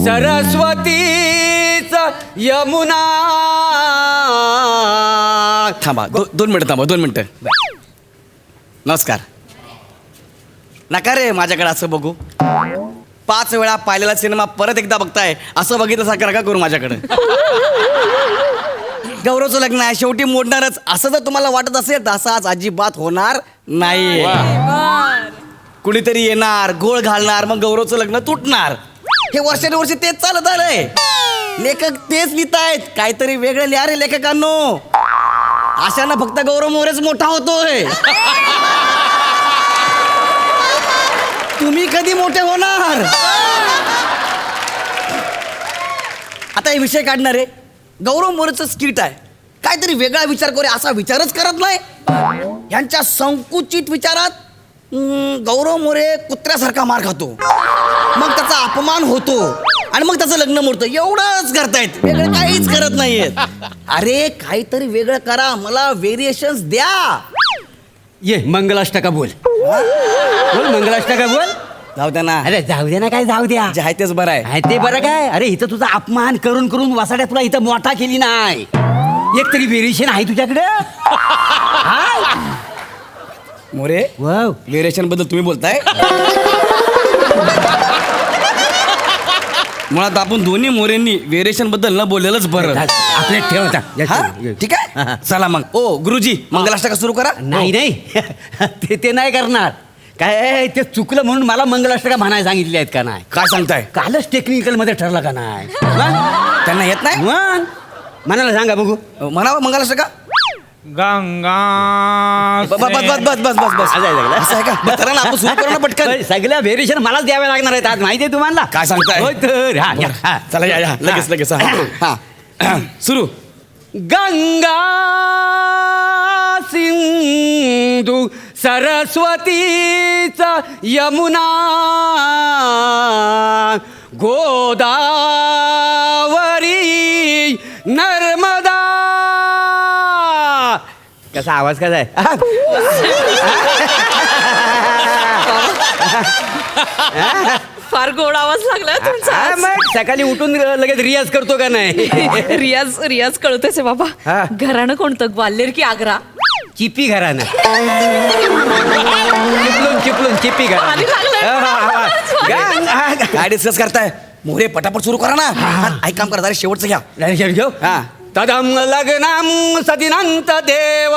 सरस्वतीच यमुना. थांबा 2 मिनिटं थांबा 2 मिनिटं. नमस्कार. नका रे माझ्याकडे असं बघू. 5 वेळा पाहिलेला सिनेमा परत एकदा बघताय असं बघितलं नका करू माझ्याकडे. गौरवचं लग्न आहे शेवटी मोडणारच असं जर तुम्हाला वाटत असेल तर असं आज अजिबात होणार नाही. कुणीतरी येणार गोळ घालणार मग गौरवचं लग्न तुटणार. हे वर्षानुवर्षी तेच चालत आलंय. लेखक तेच लिहितायत. काहीतरी वेगळं लिहा रे लेखकांनो. अशानं फक्त गौरव मोरेच मोठा होतोय. तुम्ही कधी मोठे होणार. आता हे विषय काढणार आहे. गौरव मोरेचं स्किट आहे. काहीतरी वेगळा विचार करू असा विचारच करत नाही. यांच्या संकुचित विचारात गौरव मोरे कुत्र्यासारखा मार खातो. मग त्याचा अपमान होतो आणि मग त्याचं लग्न मोडतं. एवढंच करतायत. वेगळं काहीच करत नाहीयेत. अरे काहीतरी वेगळं करा. मला व्हेरिएशन्स द्या. ये मंगलाष्टका बोल. बोल मंगलाष्टका बोल. जाऊ द्या ना. अरे जाऊ दे ना. काय जाऊ द्या. जे आहे तेच बरं आहे. ते बरं काय. अरे इथं तुझा अपमान करून करून वसाड्या तुला इथं मोठा केली नाही. एक तरी व्हेरिएशन आहे तुझ्याकडे. मोरे वाव. व्हेरिएशन बद्दल तुम्ही बोलताय. मुळात आपण दोन्ही मोरेंनी व्हेरिएशन बद्दल न बोललेलंच बरं. आपले ठेवता. हा? ठीक आहे चला मग. ओ गुरुजी मंगलाष्टका सुरू करा. नाही नाही ते नाही करणार. काय ते चुकलं म्हणून मला मंगलाष्टका म्हणायला सांगितले आहेत का नाही. काय सांगताय. कालच टेक्निकल मध्ये ठरलं का नाही. त्यांना येत नाही. म्हणाला सांगा बघू. म्हणावं मंगलाष्टका. गंगा बस बस बस बस बस बस असं आहे का. बरं, चला ना आपण सुरू करू ना पटकन. सगळ्या व्हेरिएशन मलाच द्यावे लागणार आहेत आज. माहिती आहे तुम्हाला. काय सांगताय. होय तर. हा, चला या लगेच लगेच. हा सुरू. गंगा सिंधू सरस्वतीच यमुना गोदावरी नर्मदा. कसा आवाज कसा आहे. फार गोड आवाज लागलाय तुमचा. मग सकाळी उठून लगेच रियाज करतो का नाही. रियाज कळतोय बाबा. घराणं कोणतं ग्वाल्हेर की आग्रा. चिपी घराणं. चिपलून चिपी घराणं. काय डिस्कस करताय. मोरे पटापट सुरू करा ना. ऐक काम करा जरा शेवटचं घ्या. घेऊ. तदम लग्नम सदिनंत देव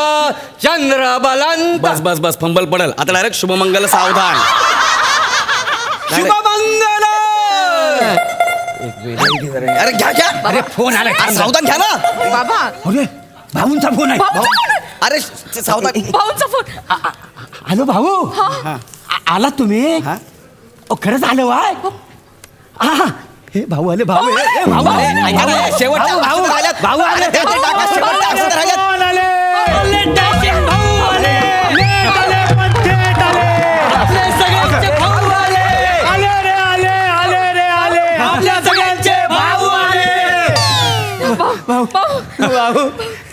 चंद्र बलंत. बस बस बस फंबल पडल. आता डायरेक्ट शुभमंगल सावधान. शुभमंगल. अरे घ्या घ्या. अरे फोन आला. सावधान घ्या ना. बाबा अरे भाऊंचा फोन आहे. अरे सावधान. भाऊचा फोन. हॅलो भाऊ. आलात तुम्ही. खरंच आलं वाय. हे भाऊ आले. भाऊ भाऊ आले. शेवटच्या भाऊ भाऊ आले.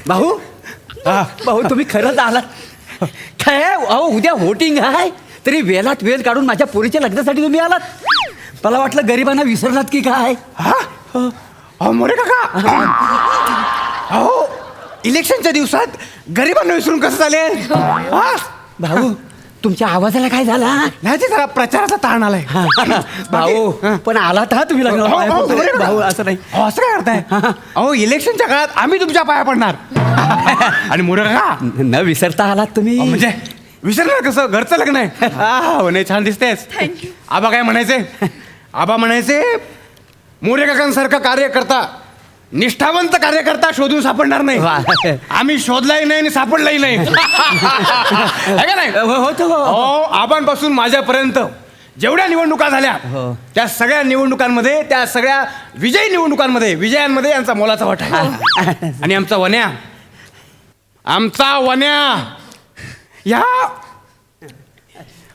भाऊ भाऊ तुम्ही खरंच आलात काय. अहो उद्या व्होटिंग आहे तरी वेळात वेळ काढून माझ्या पोरीच्या लग्नासाठी तुम्ही आलात. मला वाटलं गरिबांना विसरलात की काय. मोरे काका. अहो इलेक्शनच्या दिवसात गरिबांना विसरून कसं चालेल. भाऊ तुमच्या आवाजाला काय झाला. नाही ते जरा प्रचाराचा ताण आलाय. भाऊ पण आलात हा तुम्ही लग्न. भाऊ असं नाही. असं काय करताय. अहो इलेक्शनच्या काळात आम्ही तुमच्या पाया पडणार. आणि मोरे काका न विसरता आलात तुम्ही. म्हणजे विसरणार कसं. घरचं लग्न आहे. हो नाही छान दिसतेस. आबा काय म्हणायचे. आबा म्हणायचे मोरे काकांसारखा कार्यकर्ता निष्ठावंत कार्यकर्ता शोधून सापडणार नाही. आम्ही शोधलाही नाही आणि सापडलाही नाही. आबांपासून माझ्यापर्यंत जेवढ्या निवडणुका झाल्या त्या सगळ्या निवडणुकांमध्ये त्या सगळ्या विजयी निवडणुकांमध्ये विजयांमध्ये यांचा मोलाचा वाटा आहे. आणि आमचा वन्या या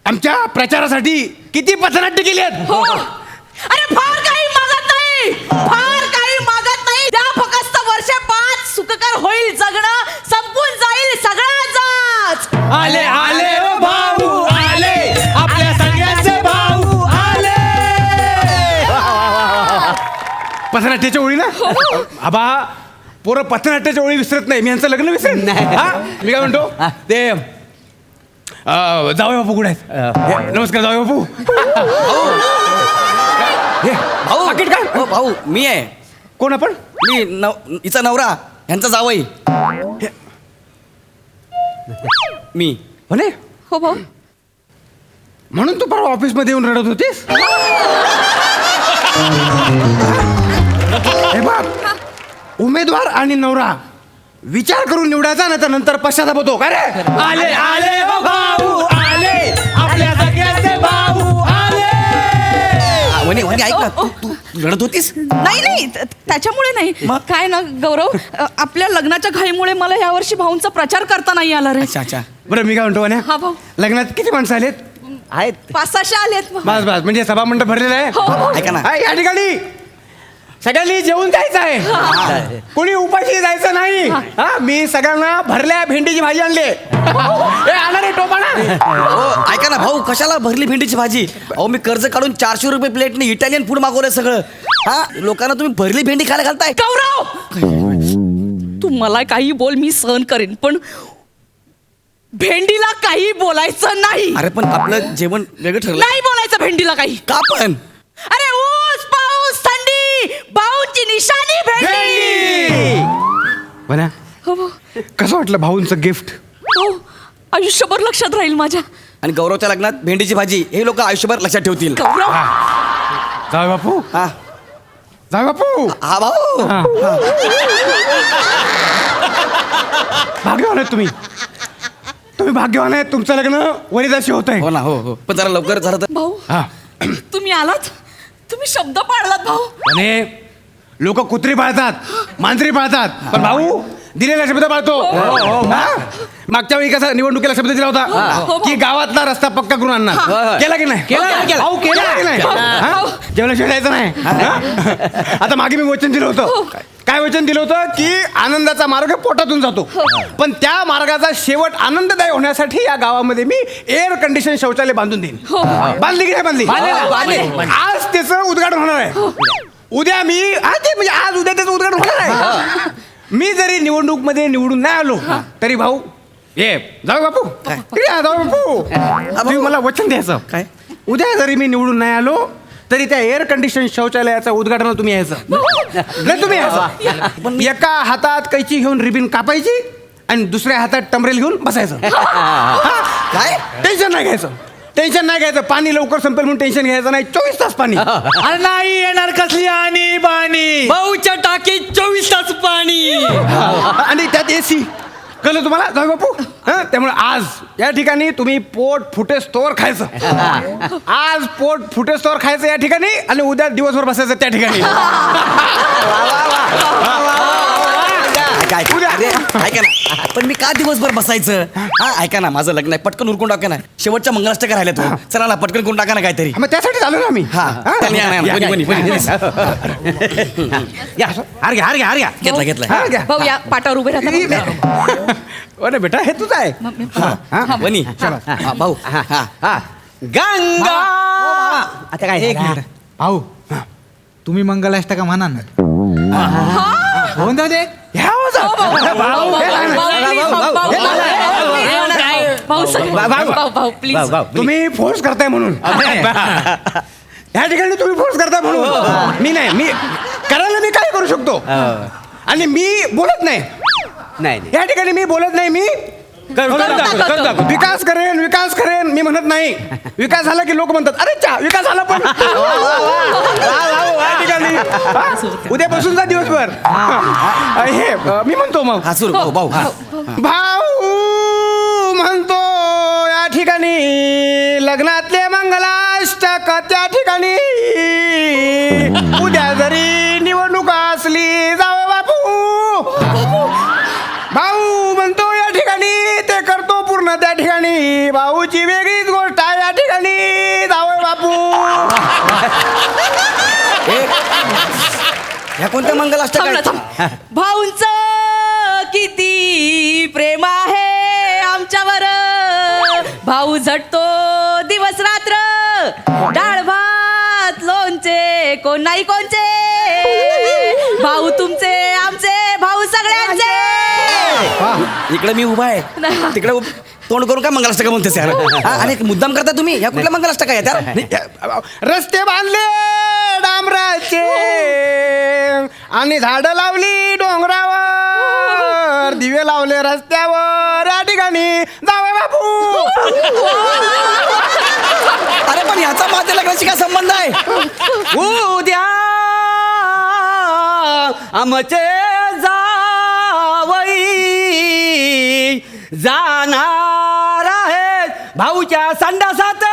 आमच्या प्रचारासाठी किती पथनाट्य केली आहेत. अरे फार काही मागत नाही. फार काही मागत नाही. त्या फक्त वर्षे 5 सुखकर होईल जगणं. संपून जाईल सगळ्याच. आले आले ओ भाऊ आले. आपल्या सगळ्यांचे भाऊ आले. पथनाट्याच्या ओळी ना आबा पोरं पथनाट्याच्या ओळी विसरत नाही मी यांचं लग्न विसरेन नाही. हा मी काय म्हणतो ते जावई बापू कुठे आहेत हे, नमस्कार जावई बापू हे, भाऊ पाकीट काय हो भाऊ मी आहे कोण आपण मी हिचा नवरा ह्यांचा जावई मी म्हणे हो भाऊ म्हणून तू परवा ऑफिसमध्ये येऊन रडत होतीस हे बघ उमेदवार आणि नवरा विचार करून निवडायचा ना तर नंतर पश्चाताप होतो का रे आले आले हो भाऊ आले आपल्या सगळ्याचे भाऊ आले म्हणे म्हणे ऐक ना तू रडत होतीस नाही त्याच्यामुळे नाही काय ना गौरव आपल्या लग्नाच्या घाईमुळे मला यावर्षी भाऊंचा प्रचार करता नाही आला रे अच्छा अच्छा बरं मी काय म्हणतो म्हणे हा भाऊ लग्नात किती माणसं आलेत आहेत 500-600 आलेत भाऊ. बस बस म्हणजे सभामंडप भरलेलं आहे हो, हो. ऐका ना हा, या ठिकाणी सगळ्यांनी जेवून जायचं आहे कोणी उपाशी जायचं नाही हा मी सगळ्यांना भरल्या भेंडीची भाजी आणली हे आणा रे टोपाना हो ऐका ना भाऊ कशाला भरली भेंडीची भाजी अहो मी कर्ज काढून 400 रुपये प्लेटने इटालियन फूड मागवलंय सगळं हा लोकांना तुम्ही भरली भेंडी खायला घालताय गौरव तू मला काही बोल मी सहन करेन पण भेंडीला काही बोलायचं नाही अरे पण आपलं जेवण वेगळं ठरलं नाही बोलायचं भेंडीला काही का पण अरे ऊस पाऊस थंडी भाऊची निशाणी भेंडी बना हो भाऊ. कसं वाटलं भाऊंचं गिफ्ट हो आयुष्यभर लक्षात राहील माझ्या आणि गौरवच्या लग्नात भेंडीची भाजी हे लोक आयुष्यभर लक्षात ठेवतील गौरव जाऊ बापू हा जाऊ बापू हा भाऊ हा. भाग्यवान आहेत तुम्ही भाग्यवान आहे तुमचं लग्न वरिदाशी होत आहे हो ना हो हो पण जरा लवकर झालं तर भाऊ हा तुम्ही आलात तुम्ही शब्द पाळलात भाऊ आणि लोक कुत्री पाळतात मांजरी पाळतात पण भाऊ दिलेला शब्द पाळतो हा? मागच्या वेळी कसा निवडणुकीला शब्द दिला होता की गावातला रस्ता पक्का करून आणणार केला की नाही भाऊ केला की नाही हा? जेवल्याशिवाय जायचं नाही हा? आता मागे मी वचन दिलं होतं काय वचन दिलं होतं की आनंदाचा मार्ग पोटातून जातो पण त्या मार्गाचा शेवट आनंददायी होण्यासाठी या गावामध्ये मी एअर कंडिशन शौचालय बांधून देईन बांधली की नाही बांधली आज त्याचं उद्घाटन होणार आहे उद्या मी म्हणजे आज उद्या त्याचं उद्घाटन होणार आहे मी जरी निवडणूक मध्ये निवडून नाही आलो तरी भाऊ ये जाऊ बापू जाऊ बापू तुम्ही मला वचन द्यायचं काय उद्या जरी मी निवडून नाही आलो तरी त्या एअर कंडिशन शौचालयाचं उद्घाटनाला तुम्ही यायचं नाही तुम्ही यायचं एका हातात कैची घेऊन रिबिन कापायची आणि दुसऱ्या हातात टमरेल घेऊन बसायचं काय टेन्शन नाही घ्यायचं पाणी लवकर संपेल म्हणून टेन्शन घ्यायचं नाही 24 तास पाणी अरे नाही येणार कसली आणि बाणी भाऊच्या टाकीत 24 तास पाणी आणि त्यात एसी कळलं तुम्हाला जाऊ बापू हं? त्यामुळे आज या ठिकाणी तुम्ही पोट फुटेस्तोवर खायचं आज पोट फुटेस्तोवर खायचं या ठिकाणी आणि उद्या दिवसभर बसायचं त्या ठिकाणी ऐका अरे, ऐका ना पण मी का दिवसभर बसायचं हा ऐका ना माझं लग्न आहे पटकन उरकून टाका ना शेवटच्या मंगलाष्टका राहिल्या तो चला ना पटकन करून टाका ना काहीतरी मग त्यासाठी झालो ना आम्ही हा हं? या, या, या, बनी, बनी, या, बनी. या, हार घ्या घेतला घेतला हार घ्या भाऊ या पाटावर उभे राहता अरे बेटा हे तुझं आहे बनी हा, भाऊ हा गंगा आता काय एक मिनिट भाऊ तुम्ही मंगलाष्टका म्हणा ना होऊन जाऊ दे ह्या वाजा. भाऊ, हे नाही, भाऊ प्लीज तुम्ही फोर्स करताय म्हणून या ठिकाणी तुम्ही फोर्स करताय म्हणून मी नाही मी करायला मी काय करू शकतो आणि मी बोलत नाही नाही या ठिकाणी मी बोलत नाही मी विकास करेन मी म्हणत नाही विकास झाला की लोक म्हणतात अरे चा विकास झाला पण या ठिकाणी उद्या बसून जा दिवसभर हे मी म्हणतो मग हा सुरू भाऊ भाऊ हा भाऊ म्हणतो या ठिकाणी लग्नातले मंगलाष्टक त्या ठिकाणी उद्या जरी निवडणूक असली जावं बापू भाऊ म्हणतो या ठिकाणी ते करतो पूर्ण त्या ठिकाणी भाऊची वेगळीच गोष्ट आहे या ठिकाणी जावं बापू ह्या कोणत्या मंगलाष्टका भाऊंच किती प्रेम आहे आमच्यावर भाऊ झटतो दिवस रात्र डाळ भात लोणचे कोण नाही कोणचे, भाऊ तुमचे आमचे भाऊ सगळ्यांचे. इकडे मी उभा आहे, तिकडे तोंड करून काय मंगलाष्टका म्हणतेस यार? आणि मुद्दाम करता तुम्ही, ह्या कुठल्या मंगलाष्टका आहेत यार? रस्ते बांधले डांबराचे आणि झाडं लावली डोंगरावर, दिवे लावले रस्त्यावर, या ठिकाणी जावई बापू. अरे पण ह्याचा माझ्या लग्नाशी काय संबंध आहे? उद्या आमचे जावई जाणार आहेत भाऊच्या संडासात,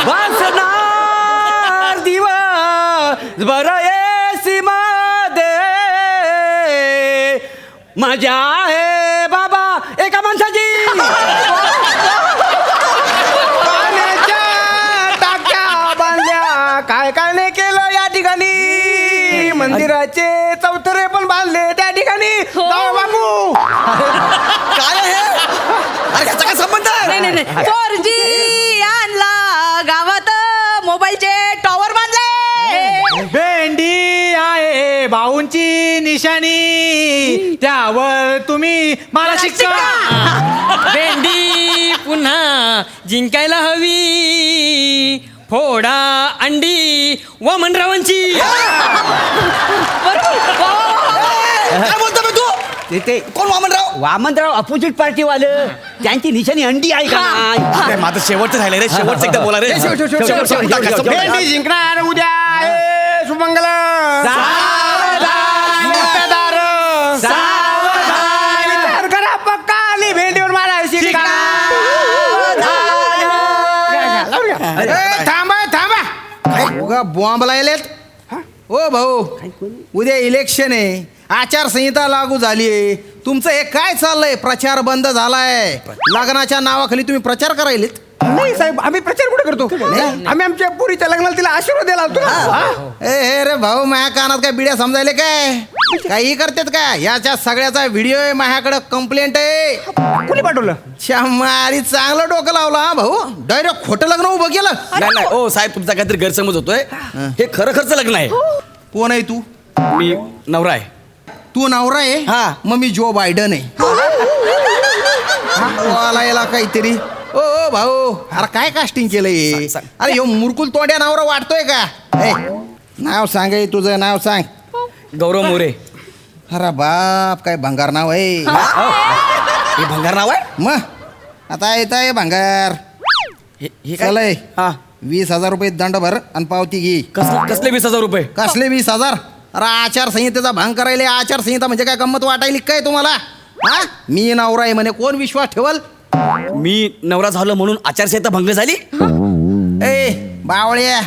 बसणार दिवस बरं एसी मध्ये, मजा आहे बाबा एका माणसाची. पाण्याच्या टाक्या बांधल्या, काय काय नाही केलं या ठिकाणी, मंदिराचे चौथरे पण बांधले त्या ठिकाणी जावई बापू. काय आहे? अरे ह्याचा काय संबंध आहे? नाही 4G आणला गावात, मोबाईलचे टॉवर बांधले. भेंडी आहे भाऊंची निशाणी, त्यावर तुम्ही मला शिक्षा. भेंडी पुन्हा जिंकायला हवी, फोडा अंडी वामनरावांची. काय बोलतो बे तू? ते कोण वामनराव? वामनराव अपोजिट पार्टीवालं, त्यांची निशाणी अंडी आहे का नाही? अरे माझं शेवटचं राहिलं रे, शेवटचं एकदा बोला रे. शेवट. भेंडी जिंकणार उद्या आहे सुमंगल. मतदार विचार करा पक्का, आली भेंडीवर मारायची शिक्का. थांबा उगा बॉम्ब लायलेत. ओ भाऊ, उद्या इलेक्शन आहे, आचारसंहिता लागू झाली आहे, तुमचं हे काय चाललंय? प्रचार बंद झालाय, लग्नाच्या नावाखाली तुम्ही प्रचार करायलेत. नाही साहेब, आम्ही प्रचार कुठे करतो? आम्ही आमच्या पुरीच्या लग्नाला तिला आशीर्वाद द्यायला आलतो ना. हे रे भाऊ, माझ्या कानात काय बिड्या समजायले काय? काही करतात का? याच्या सगळ्याचा व्हिडिओ आहे माझ्याकडे, कंप्लेंट आहे. कुणी पाठवलं? शंमारी चांगलं डोकं लावलं हा भाऊ, डायरेक्ट खोटं लग्न उभं केलं. नाही ओ साहेब, तुमचा काहीतरी गैरसमज होतोय. हे खरं खरचं लग्न आहे. कोण आहे तू? मी नवरा आहे. तू नवरा आहे? हा. मग मी जो बायडन आहे. बोलायला काहीतरी. ओ भाऊ, अरे काय कास्टिंग केलंय? सांग. अरे ह्यो मुरकुल तोंड्या नवरा वाटतोय का? ए, नाव सांग, तुझं नाव सांग. गौरव मोरे. अरे बाप, काय भंगार नाव आहे. हे भंगार नाव आहे? मग आता येत आहे भंगार. हे चलय, हा 20,000 रुपये दंड भर आणि पावती घे. कसले 20,000 रुपये? कसले 20,000? अरे आचारसंहितेचा भंग करायला, आचारसंहिता म्हणजे काय गंमत वाटायली काय तुम्हाला? हा, मी नवरा आहे म्हणे, कोण विश्वास ठेवल? मी नवरा झालो म्हणून आचारसंहिता भंग झाली? ए बावळ्या,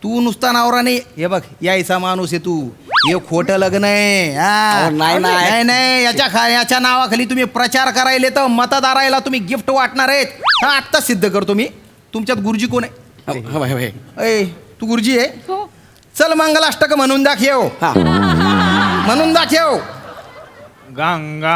तू नुसता नवरा नाही, हे बघ यायचा माणूस आहे तू. हे खोटं लग्न आहे. हा. अहो, नाही. नाही, याच्या नावाखाली तुम्ही प्रचार करायले तर मतदारायला तुम्ही गिफ्ट वाटणार आहेत. हा, आत्ता सिद्ध करतो मी. तुमच्यात गुरुजी कोण आहे? ए, तू गुरुजी आहे? चल मंगलाष्टक म्हणून दाखव. हा. म्हणून दाखव. गंगा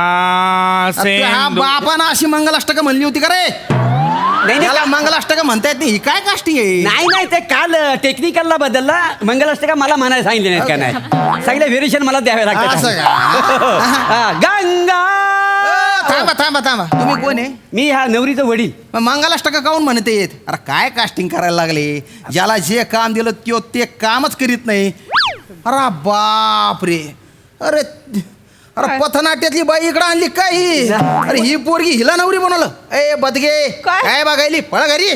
हा बापानं अशी मंगलाष्टक म्हणली होती का रे? नाही त्याला मंगलाष्टक म्हणता येत नाही. ही काय कास्टिंग आहे? नाही ते काल टेक्निकलला बदलला. मंगलाष्टका मला म्हणायला सांगितले नाहीत का? नाही, सगळे व्हेरिएशन मला द्यावे असं लागतात. का? हा, गंगा. थांबा. तुम्ही कोण आहे? मी ह्या नवरीचं वडील. मग मंगलाष्टक काऊन म्हणते येत? अरे काय कास्टिंग करायला लागले? ज्याला जे काम दिलं ते कामच करीत नाही. अरे बाप रे. अरे पथनाट्यातली बाई इकडं आणली काय ही? अरे ही पोरगी हिला नवरी बनवलं? ए बदगे, काय? काय बघायली? पळ घरी,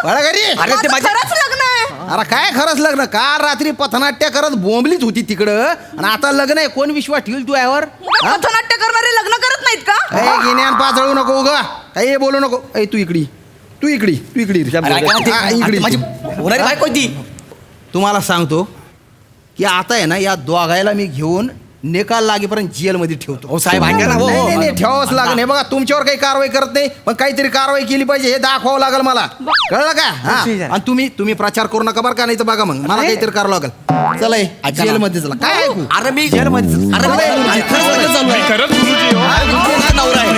पळ घरी. अरे ते माझ्या खरंच लग्न आहे. अरे काय खरंच लग्न? काल रात्री पथनाट्य करत बोंबलीच होती तिकडं, आणि आता लग्न आहे. कोण विश्वास ठेवल तू यावर? पथनाट्य करणारे लग्न करत नाहीत का? गिन्यान पाचळू नको उगा, काही बोलू नको. ए तू इकडी. अरे, ऐका ना ते. हा, इकडी. माझी होणारी बायको आहे ती. तुम्हाला सांगतो की आता आहे ना, या दोघायला मी घेऊन निकाल लागेपर्यंत जेलमध्ये ठेवतो. हो साहेब, ऐका ना. हो, हो. नाही, ठेवावंच लागेल. हे बघा, तुमच्यावर काही कारवाई करत नाही, पण काहीतरी कारवाई केली पाहिजे हे दाखवावं लागेल मला. कळलं का? हा. आणि तुम्ही प्रचार करू नका बरं का, नाही तर बघा मग मला काहीतरी करावं लागेल. चला जेलमध्ये चला. काय ऐकू? अरे मी जेलमध्ये अरे खरंच लग्न चालू आहे. खरंच गुरुजी हो. हा, मी तुमचा नवरा आहे.